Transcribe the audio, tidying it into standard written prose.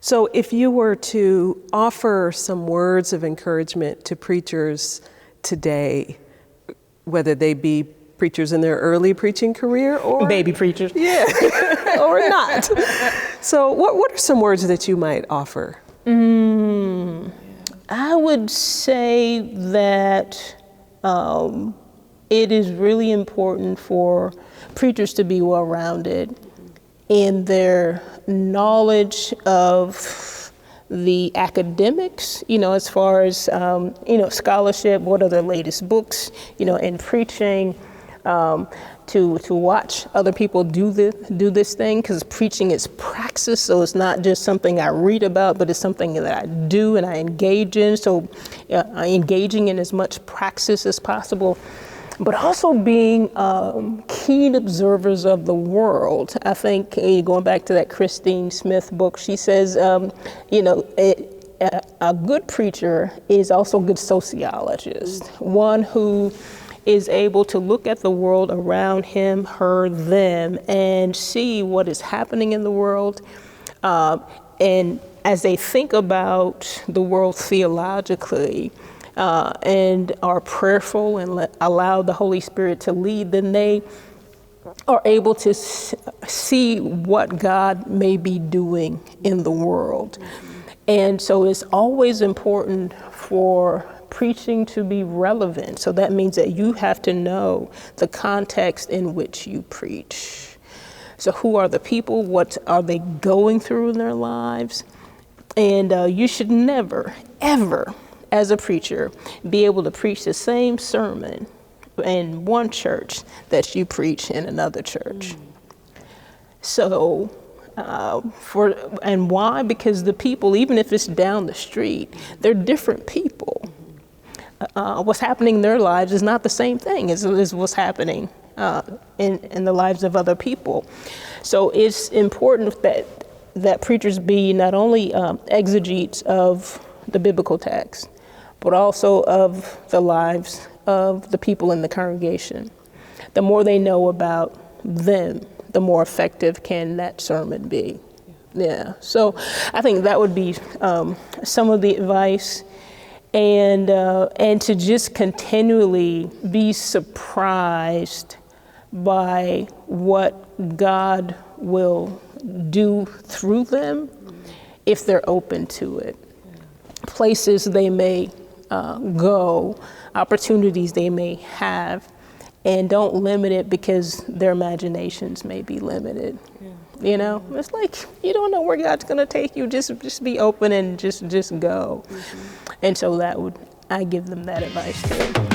So if you were to offer some words of encouragement to preachers today, whether they be preachers in their early preaching career or baby preachers, yeah, or not. So what are some words that you might offer? I would say that it is really important for preachers to be well-rounded in their knowledge of the academics, as far as, scholarship, what are the latest books, in preaching, to watch other people do this thing, because preaching is praxis, so it's not just something I read about, but it's something that I do and I engage in. So engaging in as much praxis as possible, but also being keen observers of the world. I think going back to that Christine Smith book, she says, a good preacher is also a good sociologist, one who is able to look at the world around him, her, them, and see what is happening in the world. And as they think about the world theologically, and are prayerful and allow the Holy Spirit to lead, then they are able to see what God may be doing in the world. And so it's always important for preaching to be relevant. So that means that you have to know the context in which you preach. So who are the people? What are they going through in their lives? And you should never, ever, as a preacher, be able to preach the same sermon in one church that you preach in another church. So, and why? Because the people, even if it's down the street, they're different people. What's happening in their lives is not the same thing as what's happening in the lives of other people. So it's important that preachers be not only exegetes of the biblical text, but also of the lives of the people in the congregation. The more they know about them, the more effective can that sermon be. Yeah, so I think that would be some of the advice, and to just continually be surprised by what God will do through them if they're open to it. Places they may go, opportunities they may have, and don't limit it because their imaginations may be limited. It's like you don't know where God's going to take you. Just be open and just go. And so I give them that advice too.